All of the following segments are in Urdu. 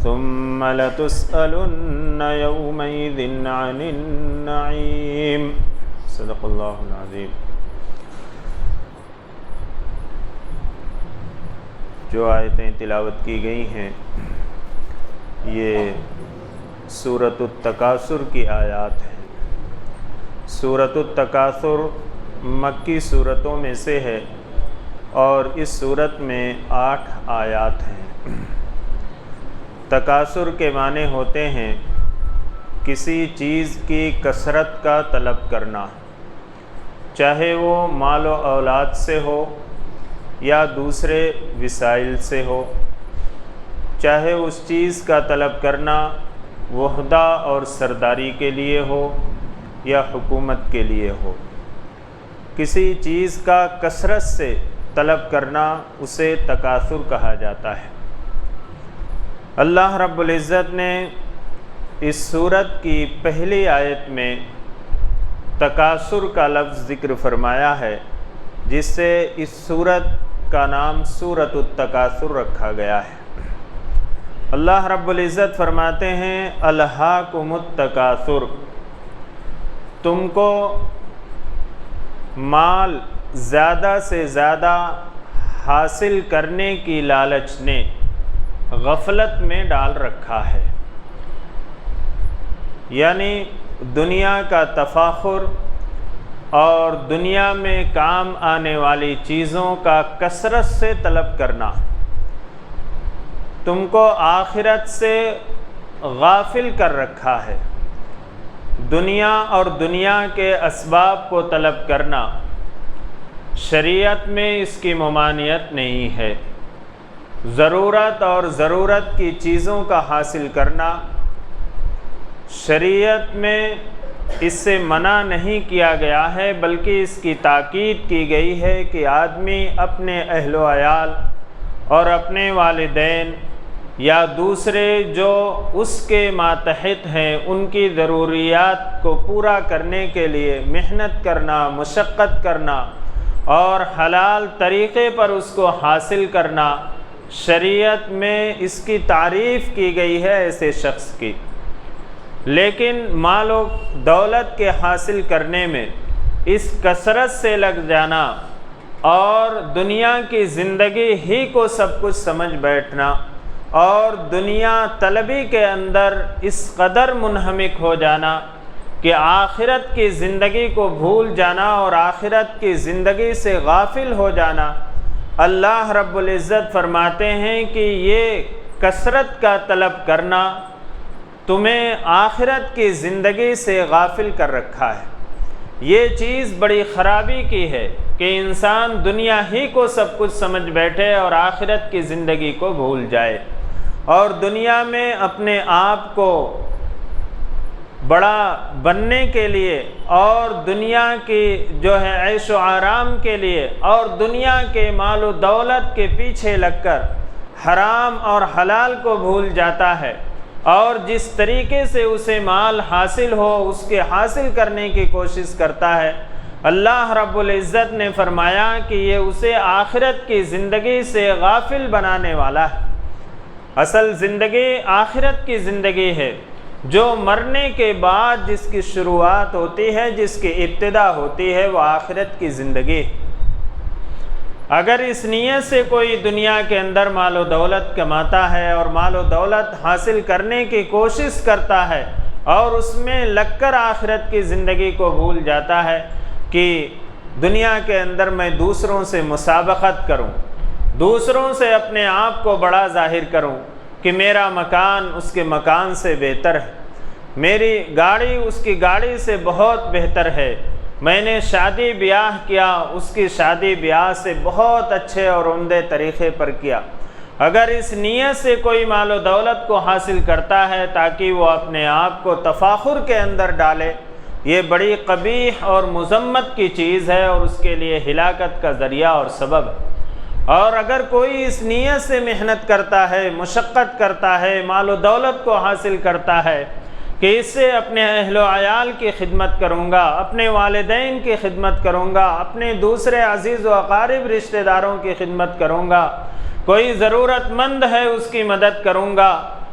ثم لتسألن يومئذ عن النعيم صدق اللہ العظیم۔ جو آیتیں تلاوت کی گئی ہیں یہ سورۃ التکاثر کی آیات ہیں۔ سورۃ التکاثر مکی صورتوں میں سے ہے اور اس صورت میں 8 آیات ہیں۔ تکاثر کے معنی ہوتے ہیں کسی چیز کی کثرت کا طلب کرنا، چاہے وہ مال و اولاد سے ہو یا دوسرے وسائل سے ہو، چاہے اس چیز کا طلب کرنا وحدہ اور سرداری کے لیے ہو یا حکومت کے لیے ہو۔ کسی چیز کا کثرت سے طلب کرنا اسے تکاثر کہا جاتا ہے۔ اللہ رب العزت نے اس سورت کی پہلی آیت میں تکاثر کا لفظ ذکر فرمایا ہے، جس سے اس سورت کا نام سورۃ التکاثر رکھا گیا ہے۔ اللہ رب العزت فرماتے ہیں الہاکم التکاثر، تم کو مال زیادہ سے زیادہ حاصل کرنے کی لالچ نے غفلت میں ڈال رکھا ہے، یعنی دنیا کا تفاخر اور دنیا میں کام آنے والی چیزوں کا کثرت سے طلب کرنا تم کو آخرت سے غافل کر رکھا ہے۔ دنیا اور دنیا کے اسباب کو طلب کرنا شریعت میں اس کی ممانعت نہیں ہے۔ ضرورت اور ضرورت کی چیزوں کا حاصل کرنا شریعت میں اس سے منع نہیں کیا گیا ہے، بلکہ اس کی تاکید کی گئی ہے کہ آدمی اپنے اہل و عیال اور اپنے والدین یا دوسرے جو اس کے ماتحت ہیں ان کی ضروریات کو پورا کرنے کے لیے محنت کرنا، مشقت کرنا اور حلال طریقے پر اس کو حاصل کرنا، شریعت میں اس کی تعریف کی گئی ہے ایسے شخص کی۔ لیکن مال و دولت کے حاصل کرنے میں اس کثرت سے لگ جانا اور دنیا کی زندگی ہی کو سب کچھ سمجھ بیٹھنا اور دنیا طلبی کے اندر اس قدر منہمک ہو جانا کہ آخرت کی زندگی کو بھول جانا اور آخرت کی زندگی سے غافل ہو جانا، اللہ رب العزت فرماتے ہیں کہ یہ کثرت کا طلب کرنا تمہیں آخرت کی زندگی سے غافل کر رکھا ہے۔ یہ چیز بڑی خرابی کی ہے کہ انسان دنیا ہی کو سب کچھ سمجھ بیٹھے اور آخرت کی زندگی کو بھول جائے اور دنیا میں اپنے آپ کو بڑا بننے کے لیے اور دنیا کی جو ہے عیش و آرام کے لیے اور دنیا کے مال و دولت کے پیچھے لگ کر حرام اور حلال کو بھول جاتا ہے، اور جس طریقے سے اسے مال حاصل ہو اس کے حاصل کرنے کی کوشش کرتا ہے۔ اللہ رب العزت نے فرمایا کہ یہ اسے آخرت کی زندگی سے غافل بنانے والا ہے۔ اصل زندگی آخرت کی زندگی ہے، جو مرنے کے بعد جس کی شروعات ہوتی ہے، جس کی ابتدا ہوتی ہے، وہ آخرت کی زندگی ہے۔ اگر اس نیت سے کوئی دنیا کے اندر مال و دولت کماتا ہے اور مال و دولت حاصل کرنے کی کوشش کرتا ہے اور اس میں لگ کر آخرت کی زندگی کو بھول جاتا ہے کہ دنیا کے اندر میں دوسروں سے مسابقت کروں، دوسروں سے اپنے آپ کو بڑا ظاہر کروں کہ میرا مکان اس کے مکان سے بہتر ہے، میری گاڑی اس کی گاڑی سے بہت بہتر ہے، میں نے شادی بیاہ کیا اس کی شادی بیاہ سے بہت اچھے اور عمدے طریقے پر کیا۔ اگر اس نیت سے کوئی مال و دولت کو حاصل کرتا ہے تاکہ وہ اپنے آپ کو تفاخر کے اندر ڈالے، یہ بڑی قبیح اور مذمت کی چیز ہے اور اس کے لیے ہلاکت کا ذریعہ اور سبب ہے۔ اور اگر کوئی اس نیت سے محنت کرتا ہے، مشقت کرتا ہے، مال و دولت کو حاصل کرتا ہے کہ اس سے اپنے اہل و عیال کی خدمت کروں گا، اپنے والدین کی خدمت کروں گا، اپنے دوسرے عزیز و اقارب رشتہ داروں کی خدمت کروں گا، کوئی ضرورت مند ہے اس کی مدد کروں گا،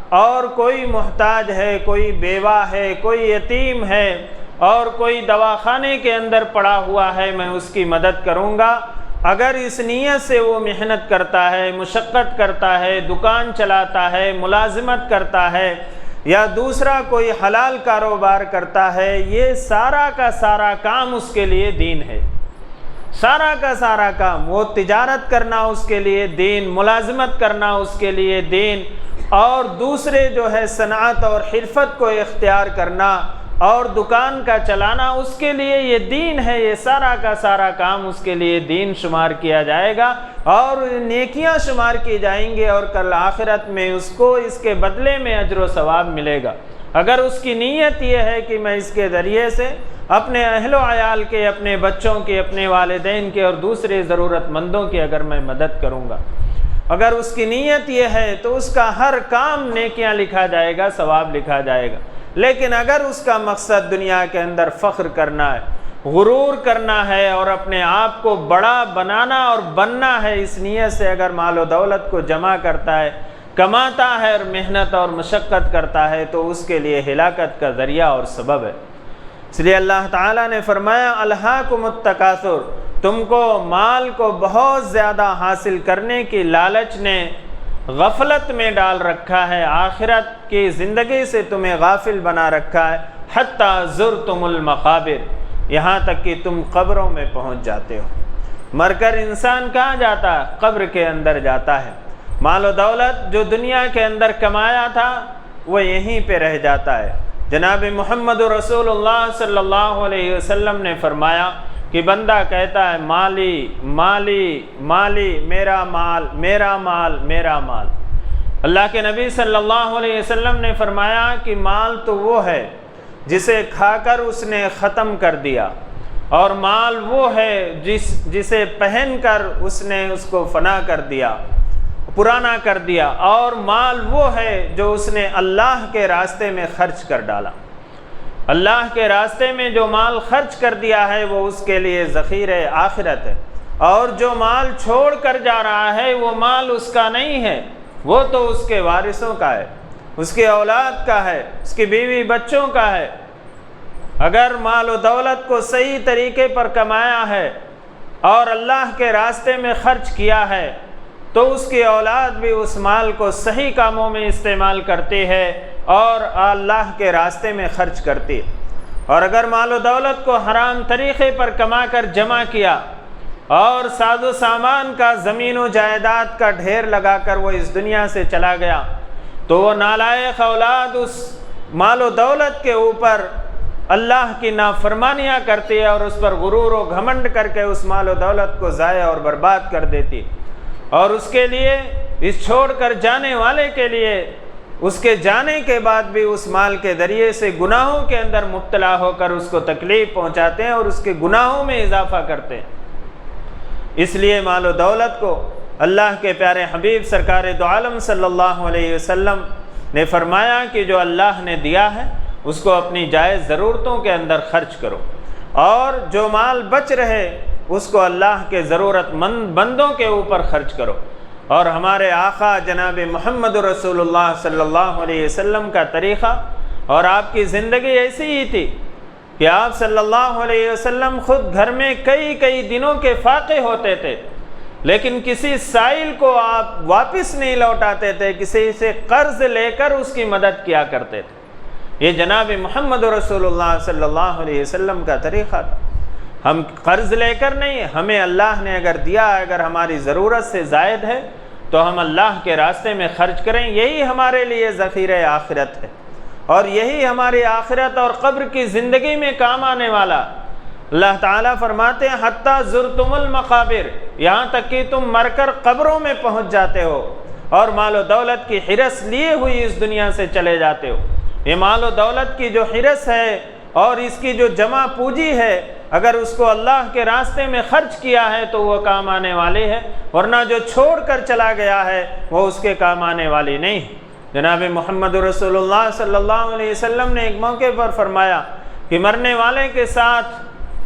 اور کوئی محتاج ہے، کوئی بیوہ ہے، کوئی یتیم ہے اور کوئی دواخانے کے اندر پڑا ہوا ہے، میں اس کی مدد کروں گا۔ اگر اس نیت سے وہ محنت کرتا ہے، مشقت کرتا ہے، دکان چلاتا ہے، ملازمت کرتا ہے یا دوسرا کوئی حلال کاروبار کرتا ہے، یہ سارا کا سارا کام اس کے لیے دین ہے۔ سارا کا سارا کام، وہ تجارت کرنا اس کے لیے دین، ملازمت کرنا اس کے لیے دین، اور دوسرے جو ہے صنعت اور حرفت کو اختیار کرنا اور دکان کا چلانا اس کے لیے یہ دین ہے۔ یہ سارا کا سارا کام اس کے لیے دین شمار کیا جائے گا اور نیکیاں شمار کی جائیں گے، اور کل آخرت میں اس کو اس کے بدلے میں اجر و ثواب ملے گا۔ اگر اس کی نیت یہ ہے کہ میں اس کے ذریعے سے اپنے اہل و عیال کے، اپنے بچوں کی، اپنے والدین کے اور دوسرے ضرورت مندوں کی اگر میں مدد کروں گا، اگر اس کی نیت یہ ہے تو اس کا ہر کام نیکیاں لکھا جائے گا، ثواب لکھا جائے گا۔ لیکن اگر اس کا مقصد دنیا کے اندر فخر کرنا ہے، غرور کرنا ہے اور اپنے آپ کو بڑا بنانا اور بننا ہے، اس نیت سے اگر مال و دولت کو جمع کرتا ہے، کماتا ہے اور محنت اور مشقت کرتا ہے، تو اس کے لیے ہلاکت کا ذریعہ اور سبب ہے۔ اس لیے اللہ تعالیٰ نے فرمایا الہاکم التکاثر، تم کو مال کو بہت زیادہ حاصل کرنے کی لالچ نے غفلت میں ڈال رکھا ہے، آخرت کی زندگی سے تمہیں غافل بنا رکھا ہے، حتی زرتم المقابر، یہاں تک کہ تم قبروں میں پہنچ جاتے ہو۔ مر کر انسان کہاں جاتا ہے؟ قبر کے اندر جاتا ہے۔ مال و دولت جو دنیا کے اندر کمایا تھا وہ یہیں پہ رہ جاتا ہے۔ جناب محمد رسول اللہ صلی اللہ علیہ وسلم نے فرمایا کہ بندہ کہتا ہے مالی مالی مالی، میرا مال میرا مال میرا مال۔ اللہ کے نبی صلی اللہ علیہ وسلم نے فرمایا کہ مال تو وہ ہے جسے کھا کر اس نے ختم کر دیا، اور مال وہ ہے جسے پہن کر اس نے اس کو فنا کر دیا، پرانا کر دیا، اور مال وہ ہے جو اس نے اللہ کے راستے میں خرچ کر ڈالا۔ اللہ کے راستے میں جو مال خرچ کر دیا ہے وہ اس کے لیے ذخیرہ آخرت ہے، اور جو مال چھوڑ کر جا رہا ہے وہ مال اس کا نہیں ہے، وہ تو اس کے وارثوں کا ہے، اس کے اولاد کا ہے، اس کی بیوی بچوں کا ہے۔ اگر مال و دولت کو صحیح طریقے پر کمایا ہے اور اللہ کے راستے میں خرچ کیا ہے تو اس کی اولاد بھی اس مال کو صحیح کاموں میں استعمال کرتی ہے اور اللہ کے راستے میں خرچ کرتی ہے۔ اور اگر مال و دولت کو حرام طریقے پر کما کر جمع کیا اور ساز و سامان کا، زمین و جائیداد کا ڈھیر لگا کر وہ اس دنیا سے چلا گیا، تو وہ نالائق اولاد اس مال و دولت کے اوپر اللہ کی نافرمانیاں کرتی ہے اور اس پر غرور و گھمنڈ کر کے اس مال و دولت کو ضائع اور برباد کر دیتی، اور اس کے لیے، اس چھوڑ کر جانے والے کے لیے، اس کے جانے کے بعد بھی اس مال کے ذریعے سے گناہوں کے اندر مبتلا ہو کر اس کو تکلیف پہنچاتے ہیں اور اس کے گناہوں میں اضافہ کرتے ہیں۔ اس لیے مال و دولت کو اللہ کے پیارے حبیب سرکار دو عالم صلی اللہ علیہ وسلم نے فرمایا کہ جو اللہ نے دیا ہے اس کو اپنی جائز ضرورتوں کے اندر خرچ کرو، اور جو مال بچ رہے اس کو اللہ کے ضرورت مند بندوں کے اوپر خرچ کرو۔ اور ہمارے آقا جناب محمد رسول اللہ صلی اللہ علیہ وسلم کا طریقہ اور آپ کی زندگی ایسی ہی تھی کہ آپ صلی اللہ علیہ وسلم خود گھر میں کئی دنوں کے فاقے ہوتے تھے، لیکن کسی سائل کو آپ واپس نہیں لوٹاتے تھے، کسی سے قرض لے کر اس کی مدد کیا کرتے تھے۔ یہ جناب محمد رسول اللہ صلی اللہ علیہ وسلم کا طریقہ تھا۔ ہم قرض لے کر نہیں، ہمیں اللہ نے اگر دیا، اگر ہماری ضرورت سے زائد ہے تو ہم اللہ کے راستے میں خرچ کریں، یہی ہمارے لیے ذخیرہ آخرت ہے، اور یہی ہماری آخرت اور قبر کی زندگی میں کام آنے والا۔ اللہ تعالیٰ فرماتے ہیں حتیٰ زرتم المقابر، یہاں تک کہ تم مر کر قبروں میں پہنچ جاتے ہو اور مال و دولت کی حرص لیے ہوئی اس دنیا سے چلے جاتے ہو۔ یہ مال و دولت کی جو حرص ہے اور اس کی جو جمع پوجی ہے، اگر اس کو اللہ کے راستے میں خرچ کیا ہے تو وہ کام آنے والی ہے، ورنہ جو چھوڑ کر چلا گیا ہے وہ اس کے کام آنے والی نہیں۔ جناب محمد رسول اللہ صلی اللہ علیہ وسلم نے ایک موقع پر فرمایا کہ مرنے والے کے ساتھ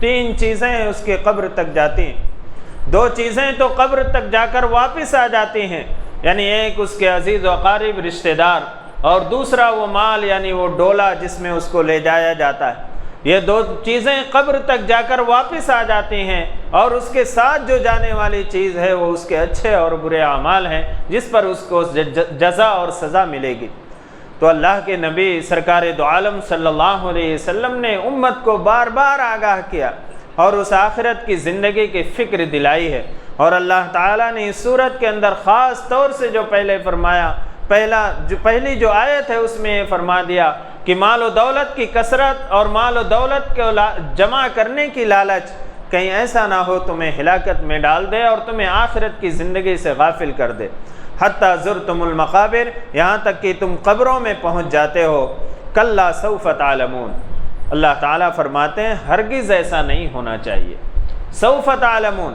3 چیزیں اس کے قبر تک جاتی ہیں، 2 چیزیں تو قبر تک جا کر واپس آ جاتی ہیں، یعنی ایک اس کے عزیز و اقارب رشتہ دار، اور دوسرا وہ مال یعنی وہ ڈولا جس میں اس کو لے جایا جاتا ہے۔ یہ دو چیزیں قبر تک جا کر واپس آ جاتی ہیں، اور اس کے ساتھ جو جانے والی چیز ہے وہ اس کے اچھے اور برے اعمال ہیں جس پر اس کو جزا اور سزا ملے گی۔ تو اللہ کے نبی سرکار دو عالم صلی اللہ علیہ وسلم نے امت کو بار بار آگاہ کیا اور اس آخرت کی زندگی کی فکر دلائی ہے، اور اللہ تعالیٰ نے اس صورت کے اندر خاص طور سے جو پہلے فرمایا، پہلی جو آیت ہے اس میں یہ فرما دیا کہ مال و دولت کی کثرت اور مال و دولت کو جمع کرنے کی لالچ کہیں ایسا نہ ہو تمہیں ہلاکت میں ڈال دے اور تمہیں آخرت کی زندگی سے غافل کر دے۔ حتیٰ زرتم المقابر، یہاں تک کہ تم قبروں میں پہنچ جاتے ہو۔ کلا سوف تعلمون، اللہ تعالیٰ فرماتے ہیں ہرگز ایسا نہیں ہونا چاہیے۔ سوف تعلمون،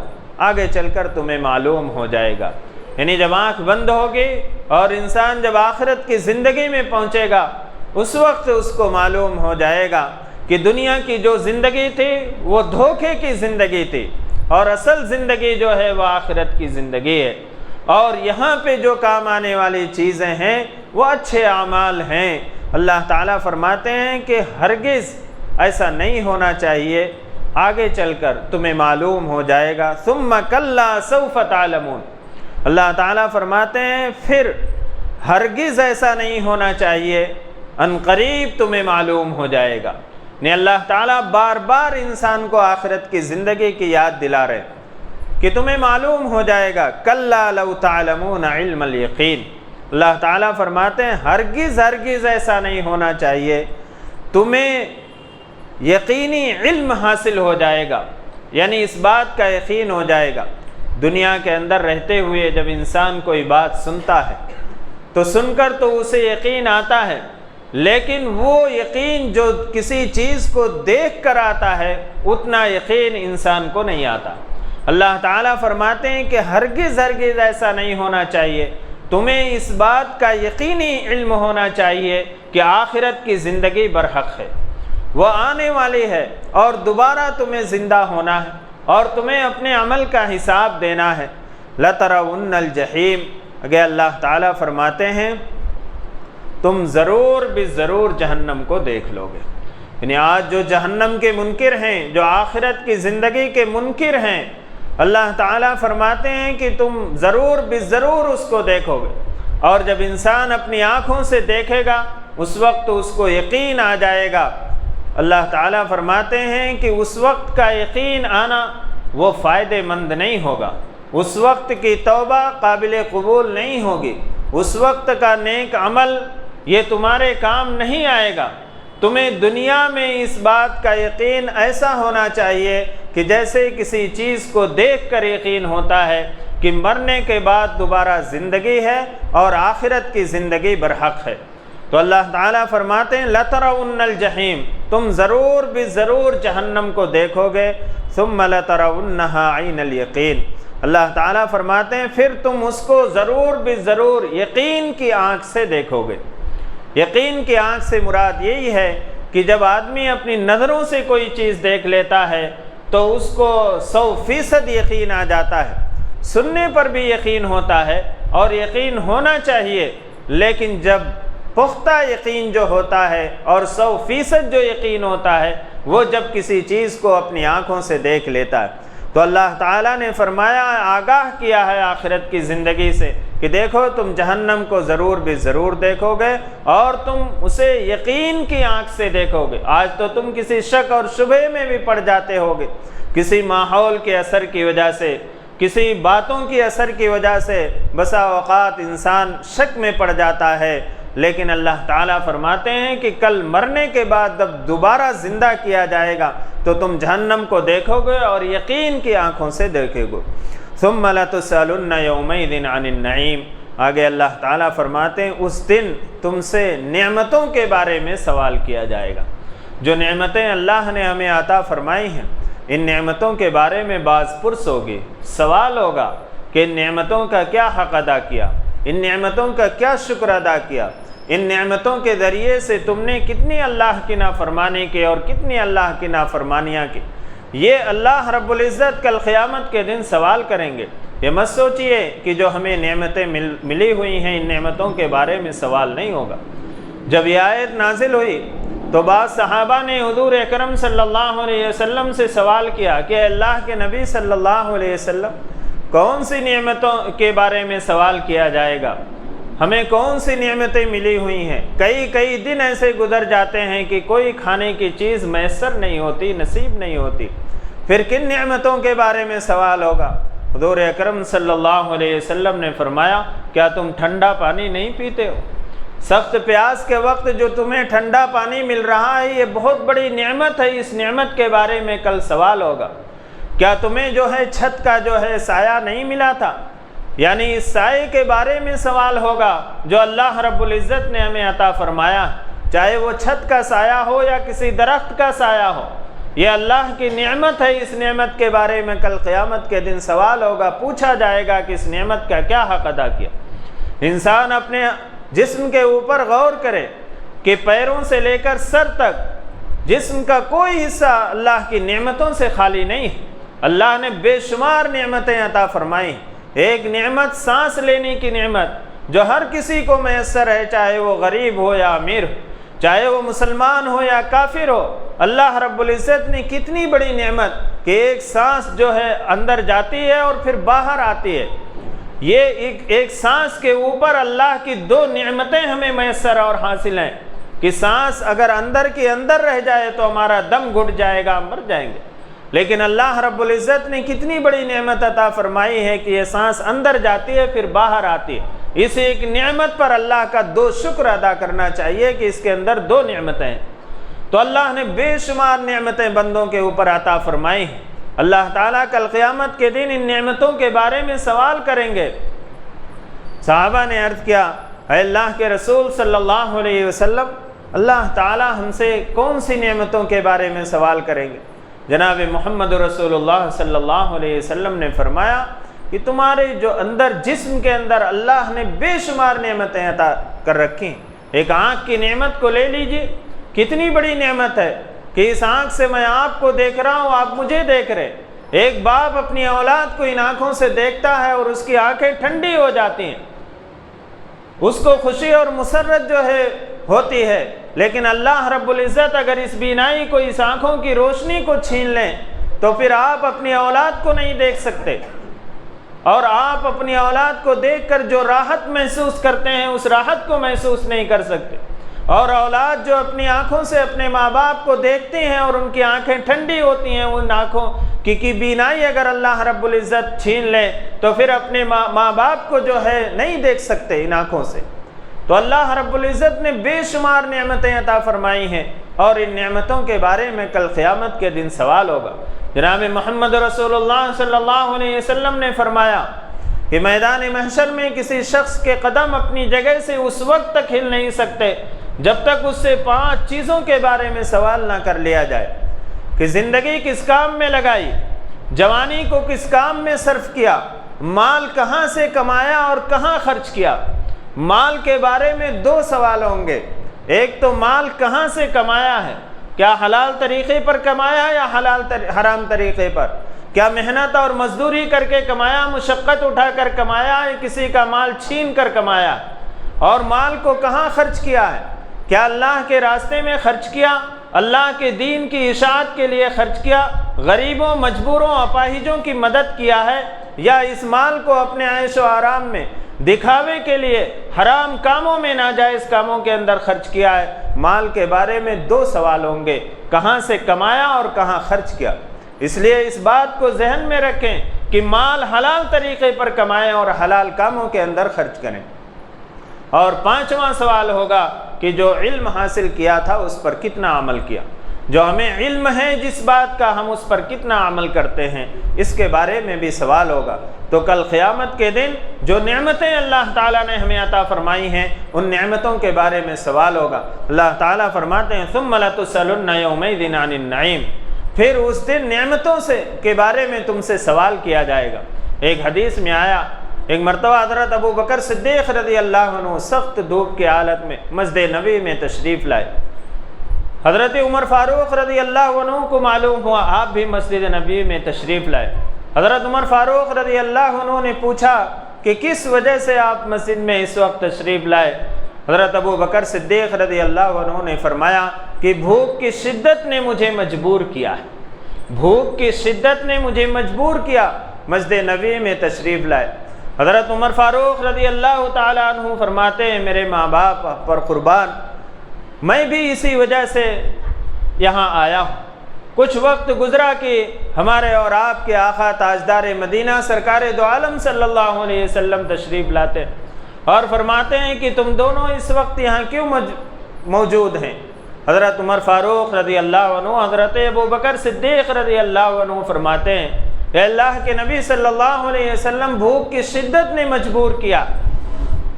آگے چل کر تمہیں معلوم ہو جائے گا، یعنی جب آنکھ بند ہوگی اور انسان جب آخرت کی زندگی میں پہنچے گا اس وقت اس کو معلوم ہو جائے گا کہ دنیا کی جو زندگی تھی وہ دھوکے کی زندگی تھی، اور اصل زندگی جو ہے وہ آخرت کی زندگی ہے، اور یہاں پہ جو کام آنے والی چیزیں ہیں وہ اچھے اعمال ہیں۔ اللہ تعالیٰ فرماتے ہیں کہ ہرگز ایسا نہیں ہونا چاہیے، آگے چل کر تمہیں معلوم ہو جائے گا۔ ثم کلا سوف تعلمون، اللہ تعالیٰ فرماتے ہیں پھر ہرگز ایسا نہیں ہونا چاہیے، ان قریب تمہیں معلوم ہو جائے گا۔ نے اللہ تعالیٰ بار بار انسان کو آخرت کی زندگی کی یاد دلا رہے کہ تمہیں معلوم ہو جائے گا۔ کلا لو تعلمون علم الیقین، اللہ تعالیٰ فرماتے ہیں ہرگز ایسا نہیں ہونا چاہیے، تمہیں یقینی علم حاصل ہو جائے گا، یعنی اس بات کا یقین ہو جائے گا۔ دنیا کے اندر رہتے ہوئے جب انسان کوئی بات سنتا ہے تو سن کر تو اسے یقین آتا ہے، لیکن وہ یقین جو کسی چیز کو دیکھ کر آتا ہے اتنا یقین انسان کو نہیں آتا۔ اللہ تعالیٰ فرماتے ہیں کہ ہرگز ایسا نہیں ہونا چاہیے، تمہیں اس بات کا یقینی علم ہونا چاہیے کہ آخرت کی زندگی برحق ہے، وہ آنے والی ہے، اور دوبارہ تمہیں زندہ ہونا ہے اور تمہیں اپنے عمل کا حساب دینا ہے۔ لَتَرَوُنَّ الْجَحِيمَ، اگر اللہ تعالیٰ فرماتے ہیں تم ضرور جہنم کو دیکھ لو گے، یعنی آج جو جہنم کے منکر ہیں، جو آخرت کی زندگی کے منکر ہیں، اللہ تعالیٰ فرماتے ہیں کہ تم ضرور اس کو دیکھو گے، اور جب انسان اپنی آنکھوں سے دیکھے گا اس وقت اس کو یقین آ جائے گا۔ اللہ تعالیٰ فرماتے ہیں کہ اس وقت کا یقین آنا وہ فائدہ مند نہیں ہوگا، اس وقت کی توبہ قابل قبول نہیں ہوگی، اس وقت کا نیک عمل یہ تمہارے کام نہیں آئے گا۔ تمہیں دنیا میں اس بات کا یقین ایسا ہونا چاہیے کہ جیسے کسی چیز کو دیکھ کر یقین ہوتا ہے کہ مرنے کے بعد دوبارہ زندگی ہے اور آخرت کی زندگی برحق ہے۔ تو اللہ تعالیٰ فرماتے ہیں لَتَرَوُنَّ الْجَحِيمَ، تم ضرور جہنم کو دیکھو گے۔ ثُمَّ لَتَرَوُنَّهَا عَيْنَ الْيَقِينَ، اللہ تعالیٰ فرماتے ہیں پھر تم اس کو ضرور یقین کی آنکھ سے دیکھو گے۔ یقین کی آنکھ سے مراد یہی ہے کہ جب آدمی اپنی نظروں سے کوئی چیز دیکھ لیتا ہے تو اس کو 100% یقین آ جاتا ہے، سننے پر بھی یقین ہوتا ہے اور یقین ہونا چاہیے، لیکن جب پختہ یقین جو ہوتا ہے اور 100% جو یقین ہوتا ہے وہ جب کسی چیز کو اپنی آنکھوں سے دیکھ لیتا ہے۔ تو اللہ تعالیٰ نے فرمایا، آگاہ کیا ہے آخرت کی زندگی سے کہ دیکھو تم جہنم کو ضرور دیکھو گے اور تم اسے یقین کی آنکھ سے دیکھو گے۔ آج تو تم کسی شک اور شبہے میں بھی پڑ جاتے ہوگے، کسی ماحول کے اثر کی وجہ سے، کسی باتوں کی اثر کی وجہ سے بسا اوقات انسان شک میں پڑ جاتا ہے، لیکن اللہ تعالیٰ فرماتے ہیں کہ کل مرنے کے بعد جب دوبارہ زندہ کیا جائے گا تو تم جہنم کو دیکھو گے اور یقین کی آنکھوں سے دیکھو گے۔ ثُمَّ لَتُسْأَلُنَّ يَوْمَئِذٍ عَنِ النَّعِيمِ، آگے اللہ تعالیٰ فرماتے ہیں اس دن تم سے نعمتوں کے بارے میں سوال کیا جائے گا۔ جو نعمتیں اللہ نے ہمیں عطا فرمائی ہیں ان نعمتوں کے بارے میں باز پرس ہوگی، سوال ہوگا کہ ان نعمتوں کا کیا حق ادا کیا، ان نعمتوں کا کیا شکر ادا کیا، ان نعمتوں کے ذریعے سے تم نے کتنی اللہ کی نافرمانی کی اور کتنی اللہ کی نافرمانیاں کی۔ یہ اللہ رب العزت کل قیامت کے دن سوال کریں گے۔ یہ مت سوچئے کہ جو ہمیں نعمتیں ملی ہوئی ہیں ان نعمتوں کے بارے میں سوال نہیں ہوگا۔ جب یہ آیت نازل ہوئی تو بعض صحابہ نے حضور اکرم صلی اللہ علیہ وسلم سے سوال کیا کہ اللہ کے نبی صلی اللہ علیہ وسلم کون سی نعمتوں کے بارے میں سوال کیا جائے گا؟ ہمیں کون سی نعمتیں ملی ہوئی ہیں؟ کئی دن ایسے گزر جاتے ہیں کہ کوئی کھانے کی چیز میسر نہیں ہوتی، نصیب نہیں ہوتی، پھر کن نعمتوں کے بارے میں سوال ہوگا؟ حضور اکرم صلی اللہ علیہ وسلم نے فرمایا، کیا تم ٹھنڈا پانی نہیں پیتے ہو؟ سخت پیاس کے وقت جو تمہیں ٹھنڈا پانی مل رہا ہے یہ بہت بڑی نعمت ہے، اس نعمت کے بارے میں کل سوال ہوگا۔ کیا تمہیں جو ہے چھت کا جو ہے سایہ نہیں ملا تھا؟ یعنی اس سائے کے بارے میں سوال ہوگا جو اللہ رب العزت نے ہمیں عطا فرمایا، چاہے وہ چھت کا سایہ ہو یا کسی درخت کا سایہ ہو، یہ اللہ کی نعمت ہے۔ اس نعمت کے بارے میں کل قیامت کے دن سوال ہوگا، پوچھا جائے گا کہ اس نعمت کا کیا حق ادا کیا۔ انسان اپنے جسم کے اوپر غور کرے کہ پیروں سے لے کر سر تک جسم کا کوئی حصہ اللہ کی نعمتوں سے خالی نہیں ہے۔ اللہ نے بے شمار نعمتیں عطا فرمائی۔ ایک نعمت سانس لینے کی نعمت جو ہر کسی کو میسر ہے، چاہے وہ غریب ہو یا امیر ہو، چاہے وہ مسلمان ہو یا کافر ہو۔ اللہ رب العزت نے کتنی بڑی نعمت کہ ایک سانس جو ہے اندر جاتی ہے اور پھر باہر آتی ہے، یہ ایک سانس کے اوپر اللہ کی دو نعمتیں ہمیں میسر اور حاصل ہیں کہ سانس اگر اندر کی اندر رہ جائے تو ہمارا دم گھٹ جائے گا، مر جائیں گے، لیکن اللہ رب العزت نے کتنی بڑی نعمت عطا فرمائی ہے کہ یہ سانس اندر جاتی ہے پھر باہر آتی ہے۔ اس ایک نعمت پر اللہ کا دو شکر ادا کرنا چاہیے کہ اس کے اندر دو نعمتیں ہیں۔ تو اللہ نے بے شمار نعمتیں بندوں کے اوپر عطا فرمائی ہیں۔ اللہ تعالیٰ کل قیامت کے دن ان نعمتوں کے بارے میں سوال کریں گے۔ صحابہ نے عرض کیا، اے اللہ کے رسول صلی اللہ علیہ وسلم، اللہ تعالیٰ ہم سے کون سی نعمتوں کے بارے میں سوال کریں گے؟ جناب محمد رسول اللہ صلی اللہ علیہ وسلم نے فرمایا کہ تمہارے جو اندر جسم کے اندر اللہ نے بے شمار نعمتیں عطا کر رکھی۔ ایک آنکھ کی نعمت کو لے لیجئے، کتنی بڑی نعمت ہے کہ اس آنکھ سے میں آپ کو دیکھ رہا ہوں، آپ مجھے دیکھ رہے۔ ایک باپ اپنی اولاد کو ان آنکھوں سے دیکھتا ہے اور اس کی آنکھیں ٹھنڈی ہو جاتی ہیں، اس کو خوشی اور مسرت جو ہے ہوتی ہے۔ لیکن اللہ رب العزت اگر اس بینائی کو، اس آنکھوں کی روشنی کو چھین لیں تو پھر آپ اپنی اولاد کو نہیں دیکھ سکتے، اور آپ اپنی اولاد کو دیکھ کر جو راحت محسوس کرتے ہیں اس راحت کو محسوس نہیں کر سکتے۔ اور اولاد جو اپنی آنکھوں سے اپنے ماں باپ کو دیکھتی ہیں اور ان کی آنکھیں ٹھنڈی ہوتی ہیں، ان آنکھوں کی بینائی اگر اللہ رب العزت چھین لے تو پھر اپنے ماں باپ کو جو ہے نہیں دیکھ سکتے ان آنکھوں سے۔ تو اللہ رب العزت نے بے شمار نعمتیں عطا فرمائی ہیں اور ان نعمتوں کے بارے میں کل قیامت کے دن سوال ہوگا۔ جناب محمد رسول اللہ صلی اللہ علیہ وسلم نے فرمایا کہ میدان محشر میں کسی شخص کے قدم اپنی جگہ سے اس وقت تک ہل نہیں سکتے جب تک اس سے 5 چیزوں کے بارے میں سوال نہ کر لیا جائے کہ زندگی کس کام میں لگائی، جوانی کو کس کام میں صرف کیا، مال کہاں سے کمایا اور کہاں خرچ کیا۔ مال کے بارے میں 2 سوال ہوں گے۔ ایک تو مال کہاں سے کمایا ہے، کیا حلال طریقے پر کمایا یا حرام طریقے پر، کیا محنت اور مزدوری کر کے کمایا، مشقت اٹھا کر کمایا، یا کسی کا مال چھین کر کمایا، اور مال کو کہاں خرچ کیا ہے، کیا اللہ کے راستے میں خرچ کیا، اللہ کے دین کی اشاعت کے لیے خرچ کیا، غریبوں، مجبوروں، اپاہجوں کی مدد کیا ہے، یا اس مال کو اپنے عیش و آرام میں دکھاوے کے لیے حرام کاموں میں، ناجائز کاموں کے اندر خرچ کیا ہے۔ مال کے بارے میں 2 سوال ہوں گے، کہاں سے کمایا اور کہاں خرچ کیا۔ اس لیے اس بات کو ذہن میں رکھیں کہ مال حلال طریقے پر کمائیں اور حلال کاموں کے اندر خرچ کریں۔ اور 5واں سوال ہوگا کہ جو علم حاصل کیا تھا اس پر کتنا عمل کیا، جو ہمیں علم ہے جس بات کا ہم اس پر کتنا عمل کرتے ہیں، اس کے بارے میں بھی سوال ہوگا۔ تو کل قیامت کے دن جو نعمتیں اللہ تعالیٰ نے ہمیں عطا فرمائی ہیں ان نعمتوں کے بارے میں سوال ہوگا۔ اللہ تعالیٰ فرماتے ہیں ثم لتسألن یومئذ عن النعیم، پھر اس دن نعمتوں کے بارے میں تم سے سوال کیا جائے گا۔ ایک حدیث میں آیا، ایک مرتبہ حضرت ابو بکر صدیق رضی اللہ عنہ سخت دھوپ کی حالت میں مسجد نبی میں تشریف لائے۔ حضرت عمر فاروق رضی اللہ عنہ کو معلوم ہوا آپ بھی مسجد نبی میں تشریف لائے۔ حضرت عمر فاروق رضی اللہ عنہ نے پوچھا کہ کس وجہ سے آپ مسجد میں اس وقت تشریف لائے؟ حضرت ابو بکر صدیق رضی اللہ عنہ نے فرمایا کہ بھوک کی شدت نے مجھے مجبور کیا ہے، بھوک کی شدت نے مجھے مجبور کیا مسجد نبوی میں تشریف لائے۔ حضرت عمر فاروق رضی اللہ تعالیٰ عنہ فرماتے ہیں میرے ماں باپ پر قربان، میں بھی اسی وجہ سے یہاں آیا ہوں۔ کچھ وقت گزرا کہ ہمارے اور آپ کے آقا تاجدار مدینہ سرکار دو عالم صلی اللہ علیہ وسلم تشریف لاتے اور فرماتے ہیں کہ تم دونوں اس وقت یہاں کیوں موجود ہیں؟ حضرت عمر فاروق رضی اللہ عنہ حضرت ابو بکر صدیق رضی اللہ عنہ فرماتے ہیں کہ اللہ کے نبی صلی اللہ علیہ وسلم بھوک کی شدت نے مجبور کیا۔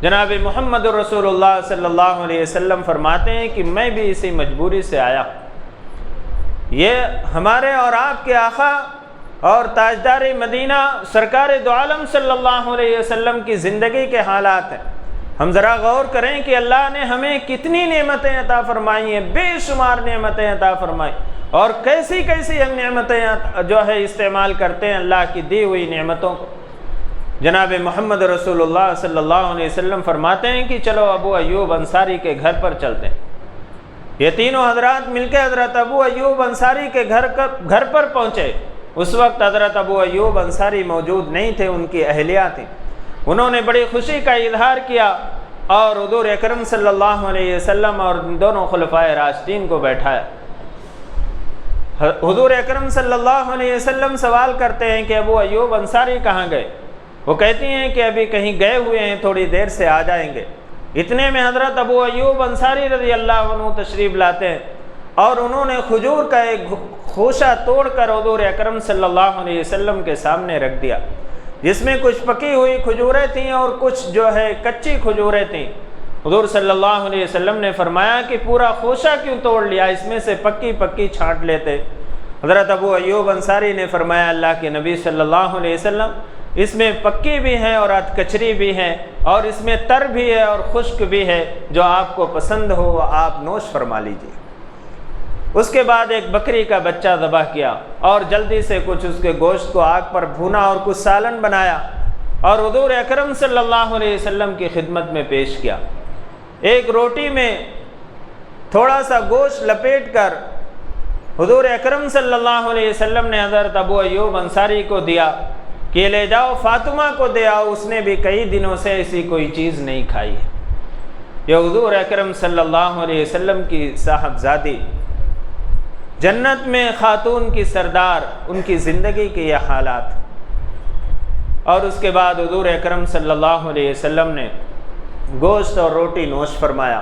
جناب محمد رسول اللہ صلی اللہ علیہ وسلم فرماتے ہیں کہ میں بھی اسی مجبوری سے آیا ہوں۔ یہ ہمارے اور آپ کے آقا اور تاجدار مدینہ سرکار دو عالم صلی اللہ علیہ وسلم کی زندگی کے حالات ہیں۔ ہم ذرا غور کریں کہ اللہ نے ہمیں کتنی نعمتیں عطا فرمائی ہیں، بے شمار نعمتیں عطا فرمائی، اور کیسی کیسی ہم نعمتیں جو ہے استعمال کرتے ہیں اللہ کی دی ہوئی نعمتوں کو۔ جناب محمد رسول اللہ صلی اللہ علیہ وسلم فرماتے ہیں کہ چلو ابو ایوب انصاری کے گھر پر چلتے ہیں۔ یہ تینوں حضرات مل کے حضرت ابو ایوب انصاری کے گھر پر پہنچے۔ اس وقت حضرت ابو ایوب انصاری موجود نہیں تھے، ان کی اہلیہ تھیں۔ انہوں نے بڑی خوشی کا اظہار کیا اور حضور اکرم صلی اللہ علیہ وسلم اور دونوں خلفائے راشدین کو بیٹھایا۔ حضور اکرم صلی اللہ علیہ وسلم سوال کرتے ہیں کہ ابو ایوب انصاری کہاں گئے؟ وہ کہتی ہیں کہ ابھی کہیں گئے ہوئے ہیں، تھوڑی دیر سے آ جائیں گے۔ اتنے میں حضرت ابو ایوب انصاری رضی اللہ عنہ تشریف لاتے ہیں اور انہوں نے کھجور کا ایک خوشہ توڑ کر حضور اکرم صلی اللہ علیہ وسلم کے سامنے رکھ دیا، جس میں کچھ پکی ہوئی کھجوریں تھیں اور کچھ جو ہے کچی کھجوریں تھیں۔ حضور صلی اللہ علیہ وسلم نے فرمایا کہ پورا خوشہ کیوں توڑ لیا، اس میں سے پکی پکی چھانٹ لیتے۔ حضرت ابو ایوب انصاری نے فرمایا اللہ کے نبی صلی اللہ علیہ وسلم، اس میں پکی بھی ہے اور کچری بھی ہے، اور اس میں تر بھی ہے اور خشک بھی ہے، جو آپ کو پسند ہو وہ آپ نوش فرما لیجیے۔ اس کے بعد ایک بکری کا بچہ ذبح کیا اور جلدی سے کچھ اس کے گوشت کو آگ پر بھونا اور کچھ سالن بنایا اور حضور اکرم صلی اللہ علیہ وسلم کی خدمت میں پیش کیا۔ ایک روٹی میں تھوڑا سا گوشت لپیٹ کر حضور اکرم صلی اللہ علیہ وسلم نے حضرت ابو ایوب انصاری کو دیا کہ لے جاؤ فاطمہ کو دے آؤ، اس نے بھی کئی دنوں سے ایسی کوئی چیز نہیں کھائی ہے۔ یہ حضور اکرم صلی اللہ علیہ وسلم کی صاحبزادی، جنت میں خاتون کی سردار، ان کی زندگی کے یہ حالات۔ اور اس کے بعد حضور اکرم صلی اللہ علیہ وسلم نے گوشت اور روٹی نوش فرمایا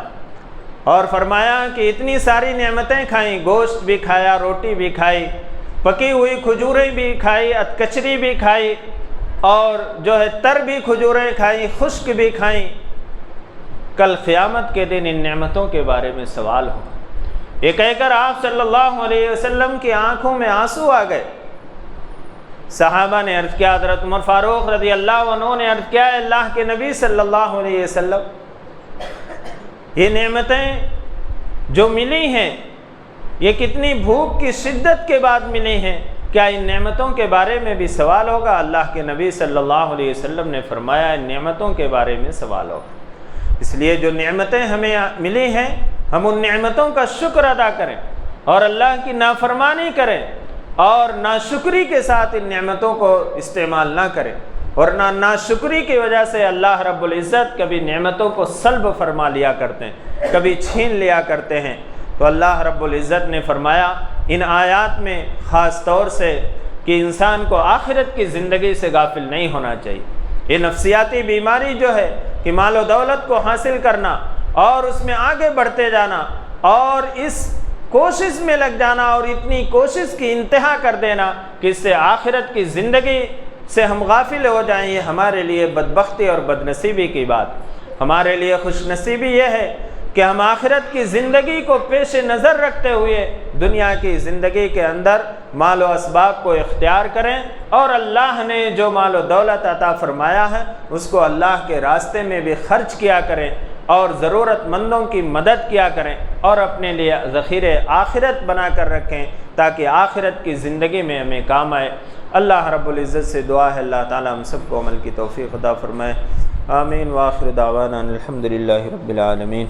اور فرمایا کہ اتنی ساری نعمتیں کھائیں، گوشت بھی کھایا، روٹی بھی کھائی، پکی ہوئی کھجوریں بھی کھائی، کچری بھی کھائی، اور جو ہے تر بھی کھجوریں کھائیں، خشک بھی کھائیں۔ کل قیامت کے دن ان نعمتوں کے بارے میں سوال ہوگا۔ یہ کہہ کر آپ صلی اللہ علیہ وسلم کی آنکھوں میں آنسو آ گئے۔ صحابہ نے عرض کیا، حضرت عمر فاروق رضی اللہ عنہ نے عرض کیا، اللہ کے نبی صلی اللہ علیہ وسلم، یہ نعمتیں جو ملی ہیں یہ کتنی بھوک کی شدت کے بعد ملی ہیں، کیا ان نعمتوں کے بارے میں بھی سوال ہوگا؟ اللہ کے نبی صلی اللہ علیہ وسلم نے فرمایا ان نعمتوں کے بارے میں سوال ہوگا۔ اس لیے جو نعمتیں ہمیں ملی ہیں ہم ان نعمتوں کا شکر ادا کریں اور اللہ کی نافرمانی کریں، اور ناشکری کے ساتھ ان نعمتوں کو استعمال نہ کریں، ورنہ ناشکری کی وجہ سے اللہ رب العزت کبھی نعمتوں کو سلب فرما لیا کرتے ہیں، کبھی چھین لیا کرتے ہیں۔ تو اللہ رب العزت نے فرمایا ان آیات میں خاص طور سے کہ انسان کو آخرت کی زندگی سے غافل نہیں ہونا چاہیے۔ یہ نفسیاتی بیماری جو ہے کہ مال و دولت کو حاصل کرنا اور اس میں آگے بڑھتے جانا اور اس کوشش میں لگ جانا اور اتنی کوشش کی انتہا کر دینا کہ اس سے آخرت کی زندگی سے ہم غافل ہو جائیں، یہ ہمارے لیے بدبختی اور بدنصیبی کی بات۔ ہمارے لیے خوش نصیبی یہ ہے کہ ہم آخرت کی زندگی کو پیش نظر رکھتے ہوئے دنیا کی زندگی کے اندر مال و اسباب کو اختیار کریں، اور اللہ نے جو مال و دولت عطا فرمایا ہے اس کو اللہ کے راستے میں بھی خرچ کیا کریں اور ضرورت مندوں کی مدد کیا کریں، اور اپنے لیے ذخیرہ آخرت بنا کر رکھیں تاکہ آخرت کی زندگی میں ہمیں کام آئے۔ اللہ رب العزت سے دعا ہے اللہ تعالی ہم سب کو عمل کی توفیق عطا فرمائے۔ آمین وآخر دعوانا الحمدللہ رب العالمین۔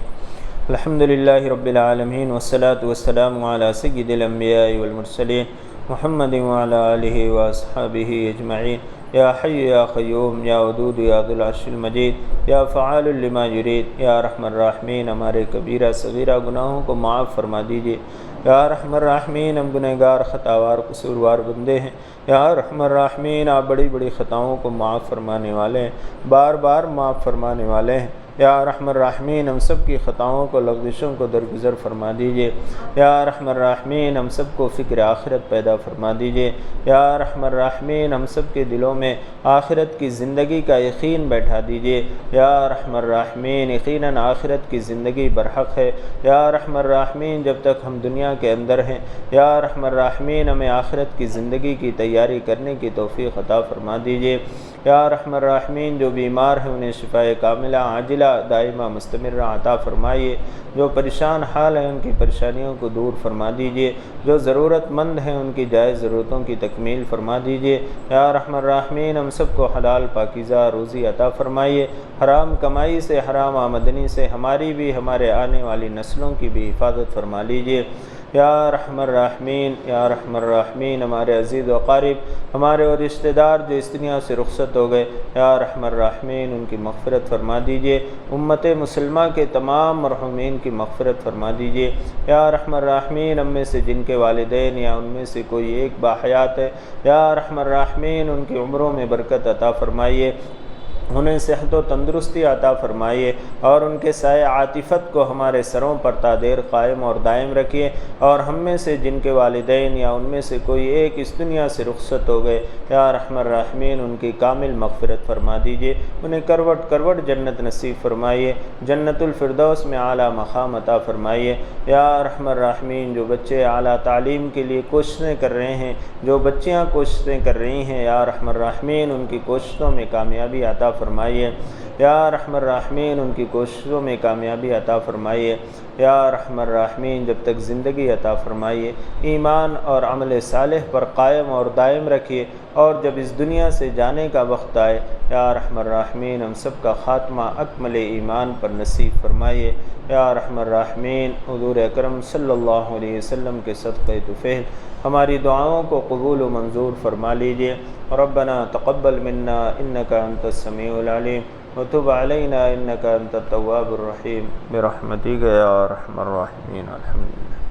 الحمدللہ رب العالمین والصلاة والسلام علی سید الانبیاء والمرسلین محمد وعلی آلہ واصحابہ اجمعین۔ یا حی یا قیوم یا ودود یا ذو العرش المجید یا فعال لما یرید، یا رحم الراحمین ہمارے کبیرہ صغیرہ گناہوں کو معاف فرما دیجیے۔ یا رحم الراحمین ہم گنہگار خطاوار قصوروار بندے ہیں، یا رحم الراحمین آپ بڑی بڑی خطاؤں کو معاف فرمانے والے ہیں، بار بار معاف فرمانے والے ہیں۔ یا رحم الراحمین ہم سب کی خطاؤں کو لغزشوں کو درگزر فرما دیجیے۔ یا رحم الراحمین ہم سب کو فکر آخرت پیدا فرما دیجیے۔ یا رحم الراحمین ہم سب کے دلوں میں آخرت کی زندگی کا یقین بیٹھا دیجیے۔ یا رحم الراحمین یقیناً آخرت کی زندگی برحق ہے۔ یا رحم الراحمین جب تک ہم دنیا کے اندر ہیں، یا رحم الراحمین ہمیں آخرت کی زندگی کی تیاری کرنے کی توفیق عطا فرما دیجیے۔ یا رحم الراحمین جو بیمار ہیں انہیں شفائے کاملہ عاجلہ دائمہ مستمرہ عطا فرمائیے۔ جو پریشان حال ہیں ان کی پریشانیوں کو دور فرما دیجیے۔ جو ضرورت مند ہیں ان کی جائز ضرورتوں کی تکمیل فرما دیجیے۔ یا رحم الراحمین ہم سب کو حلال پاکیزہ روزی عطا فرمائیے۔ حرام کمائی سے، حرام آمدنی سے ہماری بھی ہمارے آنے والی نسلوں کی بھی حفاظت فرما لیجیے۔ یا رحم الراحمین، یا رحم الراحمین ہمارے عزیز و اقارب، ہمارے اور رشتہ دار جو اس دنیا سے رخصت ہو گئے، یا رحم الراحمین ان کی مغفرت فرما دیجیے۔ امت مسلمہ کے تمام مرحومین کی مغفرت فرما دیجیے۔ یا رحم الراحمین ہم میں سے جن کے والدین یا ان میں سے کوئی ایک باحیات ہے، یا رحم الراحمین ان کی عمروں میں برکت عطا فرمائیے، انہیں صحت و تندرستی عطا فرمائیے، اور ان کے سائے عاطفت کو ہمارے سروں پر تا دیر قائم اور دائم رکھیے۔ اور ہم میں سے جن کے والدین یا ان میں سے کوئی ایک اس دنیا سے رخصت ہو گئے، یا رحم الراحمین ان کی کامل مغفرت فرما دیجیے، انہیں کروٹ کروٹ جنت نصیب فرمائیے، جنت الفردوس میں اعلیٰ مقام عطا فرمائیے۔ یا رحم الراحمین جو بچے اعلیٰ تعلیم کے لیے کوششیں کر رہے ہیں، جو بچیاں کوششیں کر رہی ہیں، یا رحم الراحمین ان کی کوششوں میں کامیابی عطا فرمائیے۔ یا رحم الراحمین ان کی کوششوں میں کامیابی عطا فرمائیے۔ یا رحم الراحمین جب تک زندگی عطا فرمائیے ایمان اور عمل صالح پر قائم اور دائم رکھیے، اور جب اس دنیا سے جانے کا وقت آئے، یا رحم الراحمین ہم سب کا خاتمہ اکمل ایمان پر نصیب فرمائیے۔ یا رحم الراحمین حضور اکرم صلی اللہ علیہ وسلم کے صدقہ طفیل ہماری دعاؤں کو قبول و منظور فرما لیجیے۔ ربنا تقبل منا انک انت السمیع العلیم وتب علینا انک انت التواب الرحیم برحمتک یا ارحم الراحمین۔ الحمدللہ۔